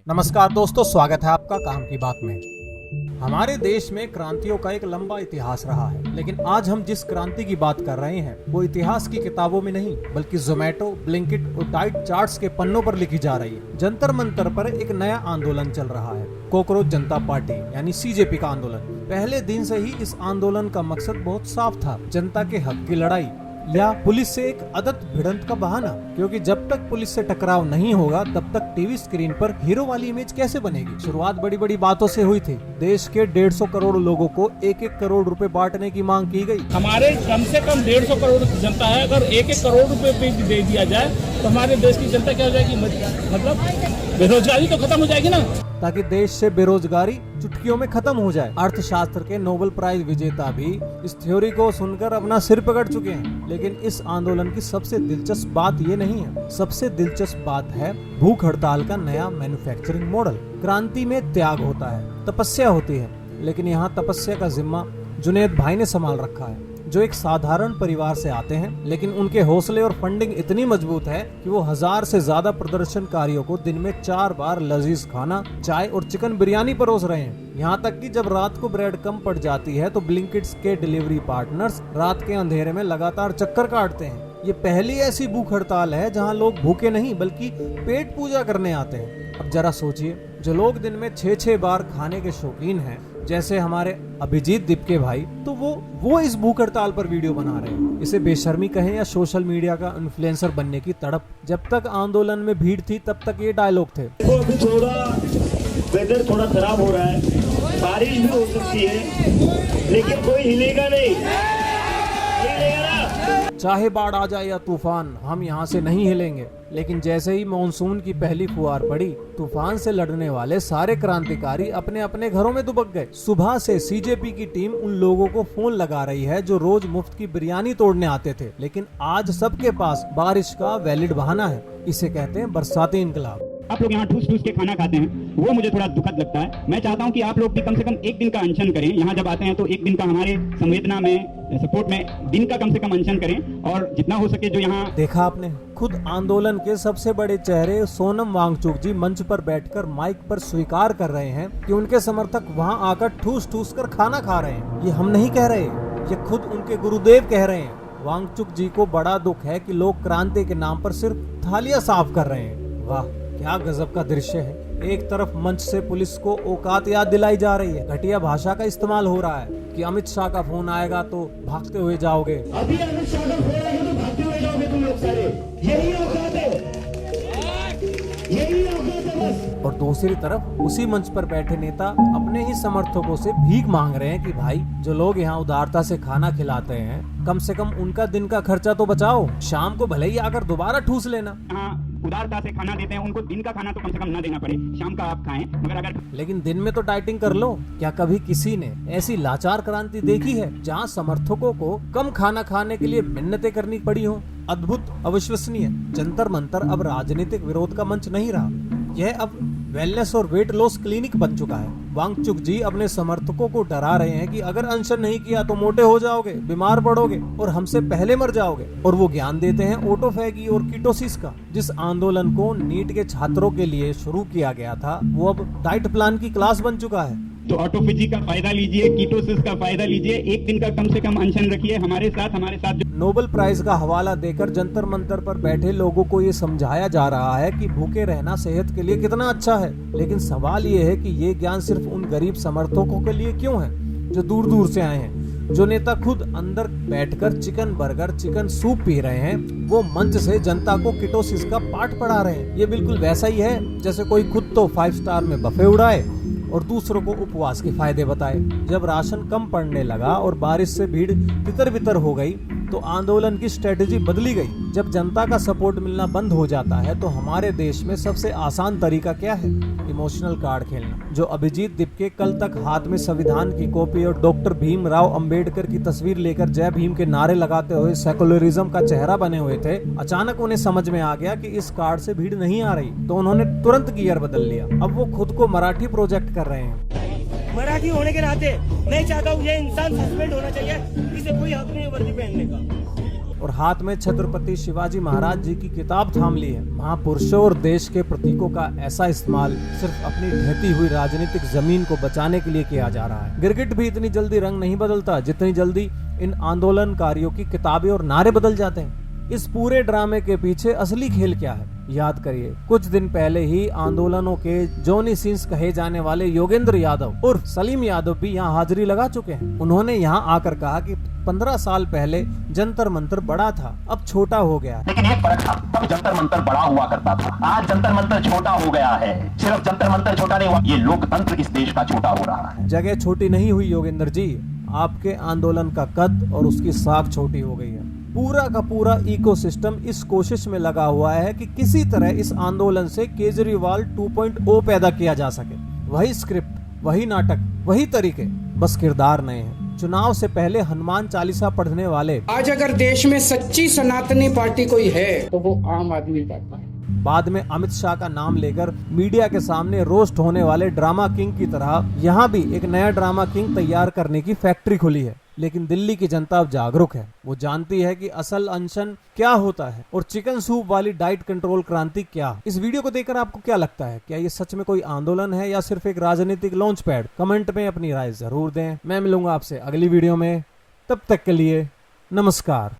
नमस्कार दोस्तों, स्वागत है आपका काम की बात में। हमारे देश में क्रांतियों का एक लंबा इतिहास रहा है, लेकिन आज हम जिस क्रांति की बात कर रहे हैं वो इतिहास की किताबों में नहीं बल्कि जोमेटो, ब्लिंकिट और डाइट चार्ट्स के पन्नों पर लिखी जा रही है। जंतर मंतर पर एक नया आंदोलन चल रहा है, कॉकरोच जनता पार्टी यानी सीजेपी का आंदोलन। पहले दिन से ही इस आंदोलन का मकसद बहुत साफ था, जनता के हक की लड़ाई या पुलिस से एक अदत्त भिड़ंत का बहाना। क्योंकि जब तक पुलिस से टकराव नहीं होगा तब तक टीवी स्क्रीन पर हीरो वाली इमेज कैसे बनेगी। शुरुआत बड़ी बड़ी बातों से हुई थी। देश के 150 करोड़ लोगों को 1-1 करोड़ रुपए बांटने की मांग की गई। हमारे कम से कम 150 करोड़ जनता है, अगर 1-1 करोड़ रुपए पे दे दिया जाए तो हमारे देश की जनता क्या हो जाएगी, मतलब बेरोजगारी तो खत्म हो जाएगी ना। ताकि देश से बेरोजगारी चुटकियों में खत्म हो जाए। अर्थशास्त्र के नोबेल प्राइज विजेता भी इस थ्योरी को सुनकर अपना सिर पकड़ चुके हैं। लेकिन इस आंदोलन की सबसे दिलचस्प बात ये नहीं है। सबसे दिलचस्प बात है भूख हड़ताल का नया मैन्युफैक्चरिंग मॉडल। क्रांति में त्याग होता है, तपस्या होती है, लेकिन यहाँ तपस्या का जिम्मा जुनैद भाई ने संभाल रखा है, जो एक साधारण परिवार से आते हैं। लेकिन उनके हौसले और फंडिंग इतनी मजबूत है कि वो 1000 से ज्यादा प्रदर्शनकारियों को दिन में 4 बार लजीज खाना, चाय और चिकन बिरयानी परोस रहे हैं। यहाँ तक कि जब रात को ब्रेड कम पड़ जाती है तो ब्लिंकिट्स के डिलीवरी पार्टनर्स रात के अंधेरे में लगातार चक्कर काटते हैं। ये पहली ऐसी भूख हड़ताल है जहाँ लोग भूखे नहीं बल्कि पेट पूजा करने आते हैं। अब जरा सोचिए, जो लोग दिन में 6-6 बार खाने के शौकीन हैं, जैसे हमारे अभिजीत दिपके भाई, तो वो इस भूख हड़ताल पर वीडियो बना रहे हैं। इसे बेशर्मी कहें या सोशल मीडिया का इन्फ्लुएंसर बनने की तड़प। जब तक आंदोलन में भीड़ थी तब तक ये डायलॉग थे। अभी वेदर थोड़ा खराब हो रहा है, बारिश भी हो सकती है, लेकिन कोई हिलेगा नहीं, चाहे बाढ़ आ जाए या तूफान, हम यहाँ से नहीं हिलेंगे। लेकिन जैसे ही मॉनसून की पहली फुहार पड़ी, तूफान से लड़ने वाले सारे क्रांतिकारी अपने अपने घरों में दुबक गए। सुबह से सीजेपी की टीम उन लोगों को फोन लगा रही है जो रोज मुफ्त की बिरयानी तोड़ने आते थे। लेकिन आज सबके पास बारिश का वैलिड बहाना है। इसे कहते हैं बरसाती इनकलाब। आप लोग यहाँ ठूस ठूस के खाना खाते हैं, वो मुझे थोड़ा दुखद लगता है। मैं चाहता हूँ कि आप लोग भी कम से कम एक दिन का अनशन करें। यहाँ जब आते हैं तो एक दिन का हमारे संवेदना में, सपोर्ट में दिन का कम से कम अनशन करें, और जितना हो सके जो यहाँ। देखा आपने, खुद आंदोलन के सबसे बड़े चेहरे सोनम वांगचुक जी मंच पर बैठकर माइक पर स्वीकार कर रहे हैं कि उनके समर्थक वहाँ आकर ठूस ठूस कर खाना खा रहे हैं। ये हम नहीं कह रहे, ये खुद उनके गुरुदेव कह रहे हैं। वांगचुक जी को बड़ा दुख है कि लोग क्रांति के नाम पर सिर्फ थालियां साफ कर रहे हैं। वाह, क्या गजब का दृश्य है। एक तरफ मंच से पुलिस को औकात याद दिलाई जा रही है, घटिया भाषा का इस्तेमाल हो रहा है कि अमित शाह का फोन आएगा तो भागते हुए जाओगे। अभी अमित शाह का फोन आएगा तो भागते हुए जाओगे तुम लोग सारे। यही औकात है, यही औकात है बस। और दूसरी तरफ उसी मंच पर बैठे नेता अपने ही समर्थकों से भीख मांग रहे हैं कि भाई, जो लोग यहाँ उदारता से खाना खिलाते हैं, कम से कम उनका दिन का खर्चा तो बचाओ। शाम को भले ही आकर दोबारा ठूस लेना। उदारता से खाना देते हैं, उनको दिन का खाना तो कम से कम ना देना पड़े, शाम का आप खाएं। मगर अगर लेकिन दिन में तो डाइटिंग कर लो। क्या कभी किसी ने ऐसी लाचार क्रांति देखी है जहाँ समर्थकों को कम खाना खाने के लिए मिन्नतें करनी पड़ी हो? अद्भुत, अविश्वसनीय। जंतर मंतर अब राजनीतिक विरोध का मंच नहीं रहा, यह अब वेलनेस और वेट लॉस क्लिनिक बन चुका है। वांगचुक जी अपने समर्थकों को डरा रहे हैं कि अगर अनशन नहीं किया तो मोटे हो जाओगे, बीमार पड़ोगे और हमसे पहले मर जाओगे। और वो ज्ञान देते हैं ऑटोफैगी और कीटोसिस का। जिस आंदोलन को नीट के छात्रों के लिए शुरू किया गया था, वो अब डाइट प्लान की क्लास बन चुका है। तो ऑटोफेजी का फायदा लीजिए, कीटोसिस का फायदा लीजिए, एक दिन का कम से कम अनशन रखिए। हमारे साथ नोबेल प्राइज का हवाला देकर जंतर मंतर पर बैठे लोगों को ये समझाया जा रहा है कि भूखे रहना सेहत के लिए कितना अच्छा है। लेकिन सवाल ये है कि ये ज्ञान सिर्फ उन गरीब समर्थकों के लिए क्यों है जो दूर दूर से आए हैं। जो नेता खुद अंदर बैठकर chicken burger, chicken soup P रहे हैं, वो मंच से जनता को कीटोसिस का पाठ पढ़ा रहे हैं। ये बिल्कुल वैसा ही है जैसे कोई खुद तो 5 स्टार में बफे उड़ाए और दूसरों को उपवास के फायदे बताए। जब राशन कम पड़ने लगा और बारिश से भीड़ तितर बितर हो गई तो आंदोलन की स्ट्रेटेजी बदली गई। जब जनता का सपोर्ट मिलना बंद हो जाता है तो हमारे देश में सबसे आसान तरीका क्या है? इमोशनल कार्ड खेलना। जो अभिजीत दिपके कल तक हाथ में संविधान की कॉपी और डॉक्टर भीमराव अंबेडकर की तस्वीर लेकर जय भीम के नारे लगाते हुए सेकुलरिज्म का चेहरा बने हुए थे, अचानक उन्हें समझ में आ गया कि इस कार्ड से भीड़ नहीं आ रही, तो उन्होंने तुरंत गियर बदल लिया। अब वो खुद को मराठी प्रोजेक्ट कर रहे हैं। मराठी होने के नाते मैं चाहता हूँ ये इंसान सस्पेंड होना चाहिए, इसे कोई हक नहीं है वर्दी पहनने का। और हाथ में छत्रपति शिवाजी महाराज जी की किताब थाम ली है। महापुरुषों और देश के प्रतीकों का ऐसा इस्तेमाल सिर्फ अपनी ढहती हुई राजनीतिक जमीन को बचाने के लिए किया जा रहा है। गिरगिट भी इतनी जल्दी रंग नहीं बदलता जितनी जल्दी इन आंदोलनकारियों की किताबें और नारे बदल जाते हैं। इस पूरे ड्रामे के पीछे असली खेल क्या है, याद करिए। कुछ दिन पहले ही आंदोलनों के जॉनी सिंस कहे जाने वाले योगेंद्र यादव उर्फ सलीम यादव भी यहाँ हाजिरी लगा चुके हैं। उन्होंने यहाँ आकर कहा कि 15 साल पहले जंतर मंतर बड़ा था, अब छोटा हो गया है। लेकिन एक फर्क था, तब जंतर मंतर बड़ा हुआ करता था, आज जंतर मंतर छोटा हो गया है। सिर्फ जंतर मंतर छोटा नहीं हुआ, ये लोकतंत्र इस देश का छोटा हो रहा है। जगह छोटी नहीं हुई योगेंद्र जी, आपके आंदोलन का कद और उसकी साख छोटी हो गई है। पूरा का पूरा इकोसिस्टम इस कोशिश में लगा हुआ है कि किसी तरह इस आंदोलन से केजरीवाल 2.0 पैदा किया जा सके। वही स्क्रिप्ट, वही नाटक, वही तरीके, बस किरदार नए हैं। चुनाव से पहले हनुमान चालीसा पढ़ने वाले आज अगर देश में सच्ची सनातनी पार्टी कोई है तो वो आम आदमी पार्टी है। बाद में अमित शाह का नाम लेकर मीडिया के सामने रोस्ट होने वाले ड्रामा किंग की तरह यहाँ भी एक नया ड्रामा किंग तैयार करने की फैक्ट्री खुली है। लेकिन दिल्ली की जनता अब जागरूक है, वो जानती है कि असल अनशन क्या होता है और चिकन सूप वाली डाइट कंट्रोल क्रांति क्या। इस वीडियो को देखकर आपको क्या लगता है, क्या ये सच में कोई आंदोलन है या सिर्फ एक राजनीतिक लॉन्च पैड? कमेंट में अपनी राय जरूर दें। मैं मिलूंगा आपसे अगली वीडियो में, तब तक के लिए नमस्कार।